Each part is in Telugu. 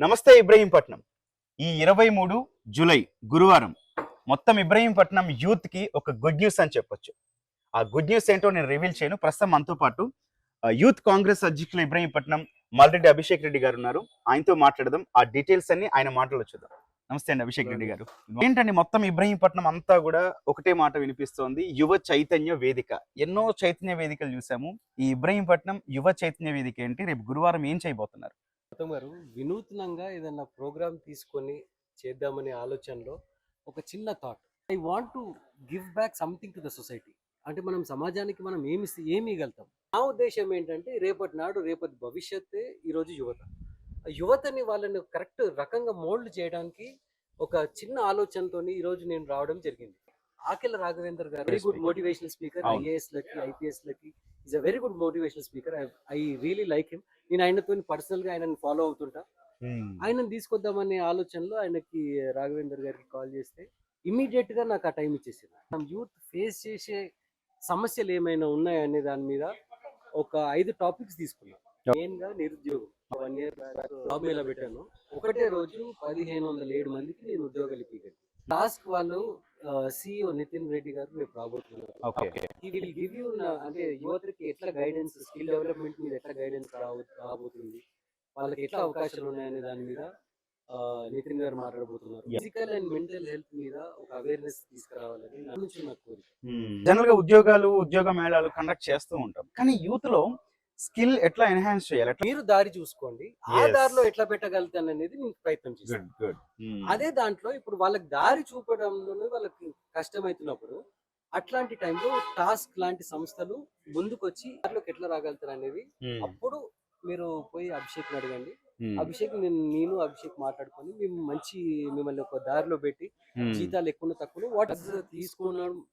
నమస్తే ఇబ్రహీంపట్నం. ఈ 23 జూలై గురువారం మొత్తం ఇబ్రహీంపట్నం యూత్ కి ఒక గుడ్ న్యూస్ అని చెప్పొచ్చు. ఆ గుడ్ న్యూస్ ఏంటో నేను రివీల్ చేయను. ప్రస్తుతం మనతో పాటు యూత్ కాంగ్రెస్ అధ్యక్షులు ఇబ్రహీంపట్నం మల్రెడ్డి అభిషేక్ రెడ్డి గారు ఉన్నారు. ఆయనతో మాట్లాడదాం. ఆ డీటెయిల్స్ అన్ని ఆయన మాటల్లో చూద్దాం. నమస్తే అండి అభిషేక్ రెడ్డి గారు. ఏంటండి మొత్తం ఇబ్రహీంపట్నం అంతా కూడా ఒకటే మాట వినిపిస్తోంది, యువ చైతన్య వేదిక. ఎన్నో చైతన్య వేదికలు చూసాము. ఈ ఇబ్రహీంపట్నం యువ చైతన్య వేదిక ఏంటి? రేపు గురువారం ఏం చేయబోతున్నారు? గౌతమ్ గారు, వినూత్నంగా ఏదన్నా ప్రోగ్రామ్ తీసుకొని చేద్దామనే ఆలోచనలో ఒక చిన్న thought. I want to give back something to the society. అంటే మనం సమాజానికి మనం ఏమి ఇవ్వగలుగుతాం. నా ఉద్దేశం ఏంటంటే రేపటి భవిష్యత్తే ఈరోజు యువత. యువతని వాళ్ళని కరెక్ట్ రకంగా మోల్డ్ చేయడానికి ఒక చిన్న ఆలోచనతో ఈరోజు నేను రావడం జరిగింది. ఆకెళ్ళ రాఘవేందర్ గారు very good motivational speaker. IAS లకి ఐపీఎస్ లకి is a very good motivational speaker. I really like him. నేను ఆయనతో పర్సనల్ గా ఆయనని ఫాలో అవుతుంటా. ఆయనను తీసుకొద్దామనే ఆలోచనలో ఆయనకి రాఘవేందర్ గారికి కాల్ చేస్తే ఇమీడియట్ గా నాకు ఆ టైం ఇచ్చేసింది. మనం యూత్ ఫేస్ చేసే సమస్యలు ఏమైనా ఉన్నాయనే దాని మీద ఒక 5 టాపిక్స్ తీసుకున్నాం. మెయిన్ గా నిరుద్యోగం. 1 year జాబ్ ఎలా పెట్టాను. ఒకటే రోజు 1507 మందికి నేను ఉద్యోగాలు ఇప్పించాను. టాస్క్ వాళ్ళు సిఇఓ నితిన్ రెడ్డి గారు రేపు రాబోతున్నారు. అంటే యువతకి ఎట్లా గైడెన్స్, స్కిల్ డెవలప్మెంట్ మీద ఎట్లా గైడెన్స్ రాబోతుంది, వాళ్ళకి ఎట్లా అవకాశాలు ఉన్నాయనే దాని మీద నితిన్ గారు మాట్లాడబోతున్నారు. ఫిజికల్ అండ్ మెంటల్ హెల్త్ మీద ఒక అవేర్నెస్ తీసుకురావాలని నా నుంచి నాకు కోరిక. జనరల్ గా ఉద్యోగ మేళాలు కండక్ట్ చేస్తూ ఉంటాం, కానీ యూత్ లో స్కిల్ ఎట్లా ఎన్హాన్స్ చేయాలి, మీరు దారి చూసుకోండి. ఆ దారిలో ఎట్లా పెట్టగలుగుతాను అనేది నేను ప్రయత్నం చేస్తాను. అదే దాంట్లో ఇప్పుడు వాళ్ళకి దారి చూపడంలోనే వాళ్ళకి కష్టమవుతున్నప్పుడు అట్లాంటి టైంలో టాస్క్ లాంటి సంస్థలు ముందుకొచ్చి దాంట్లోకి ఎట్లా రాగలుగుతారు అనేది అప్పుడు మీరు పోయి అభిషేక్ అడగండి. అభిషేక్ నేను అభిషేక్ మాట్లాడుకొని మేము మిమ్మల్ని ఒక దారిలో పెట్టి జీతాలు ఎక్కువ తక్కువ వాటర్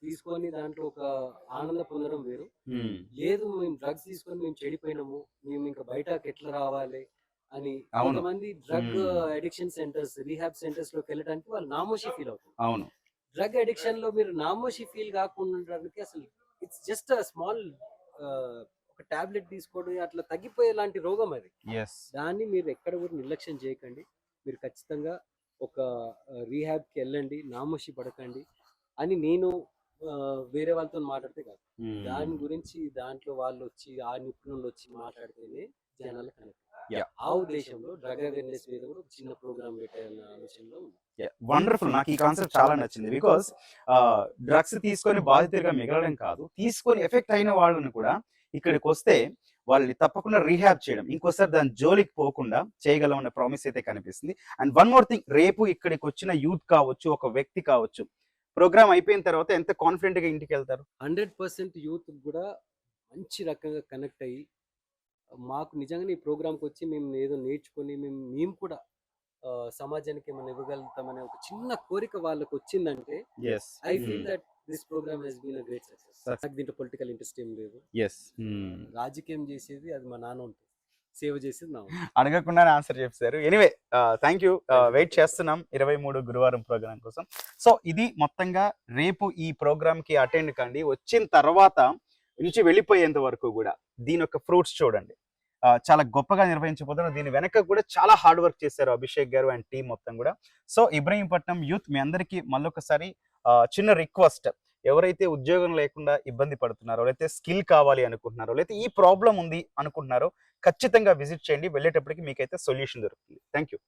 తీసుకొని దాంట్లో ఒక ఆనందం పొందడం వేరు. లేదు మేము డ్రగ్స్ తీసుకొని మేము చెడిపోయినాము, మేము ఇంకా బయటకు ఎట్లా రావాలి అని కొంతమంది drug addiction centres, rehab centres లోకి వెళ్ళడానికి వాళ్ళు నామోషి ఫీల్ అవుతారు. అవును, డ్రగ్ అడిక్షన్ లో మీరు నామోషి ఫీల్ కాకుండా అసలు ఇట్స్ జస్ట్ అ స్మాల్ ఒక టాబ్లెట్ తీసుకోవడం అట్లా తగ్గిపోయే లాంటి రోగం అది. దాన్ని మీరు ఎక్కడ కూడా నిర్లక్ష్యం చేయకండి. మీరు ఖచ్చితంగా ఒక రీహాబ్ కి వెళ్ళండి, నామోషి పడకండి అని నేను వేరే వాళ్ళతో మాట్లాడితే కాదు. దాని గురించి దాంట్లో వాళ్ళు వచ్చి ఆ నిపుణులు వచ్చి మాట్లాడితేనే జనాలు కనెక్ట్. ఆ ఉద్దేశంలో డ్రగ్ అవేర్నెస్ మీద కూడా చిన్న ప్రోగ్రామ్ పెట్టాలన్న ఆలోచనలో ఉంది. వండర్ఫుల్. నాకు ఈ కాన్సెప్ట్ చాలా నచ్చింది. బికాస్ డ్రగ్స్ తీసుకొని బాధితులుగా మిగలడం కాదు, తీసుకొని ఎఫెక్ట్ అయిన వాళ్ళని కూడా ఇక్కడికి వస్తే వాళ్ళని తప్పకుండా రీహాబ్ చేయడం, ఇంకోసారి దాని జోలికి పోకుండా చేయగలం అనే ప్రామిస్ అయితే కనిపిస్తుంది. అండ్ వన్ మోర్ థింగ్, రేపు ఇక్కడికి వచ్చిన యూత్ కావచ్చు, ఒక వ్యక్తి కావచ్చు, ప్రోగ్రామ్ అయిపోయిన తర్వాత ఎంత కాన్ఫిడెంట్ గా ఇంటికి వెళ్తారు? 100% యూత్ కూడా మంచి రకంగా కనెక్ట్ అయ్యి మాకు నిజంగా ఈ ప్రోగ్రామ్కి వచ్చి మేము ఏదో నేర్చుకొని మేము కూడా సమాజానికి ఏమైనా ఇవ్వగలుగుతామనే ఒక చిన్న కోరిక వాళ్ళకి వచ్చిందంటే I feel that this programme has been a great success. నాకు దీంట్లో పొలిటికల్ ఇంట్రెస్ట్ ఏం లేదు. రాజకీయం చేసేది అది మా నాన్న ఉంటుంది, సేవ చేసేది నా. అడగకుండానే ఆన్సర్ చేశారు. Anyway, thank you. వెయిట్ చేస్తున్నాం 23 గురువారం ప్రోగ్రామ్ కోసం. సో ఇది మొత్తంగా రేపు ఈ ప్రోగ్రామ్ కి అటెండ్ కండి. వచ్చిన తర్వాత నుంచి వెళ్ళిపోయేంత వరకు కూడా దీని యొక్క ఫ్రూట్స్ చూడండి. చాలా గొప్పగా నిర్వహించబోతున్నారు. దీని వెనక కూడా చాలా హార్డ్ వర్క్ చేశారు అభిషేక్ గారు అండ్ టీం మొత్తం కూడా. సో ఇబ్రహీంపట్నం యూత్, మీ అందరికీ మళ్ళొకసారి చిన్న రిక్వెస్ట్. ఎవరైతే ఉద్యోగం లేకుండా ఇబ్బంది పడుతున్నారో, లేకపోతే స్కిల్ కావాలి అనుకుంటున్నారో, లేకపోతే ఈ ప్రాబ్లం ఉంది అనుకుంటున్నారో ఖచ్చితంగా విజిట్ చేయండి. వెళ్ళేటప్పటికి మీకైతే సొల్యూషన్ దొరుకుతుంది. Thank you.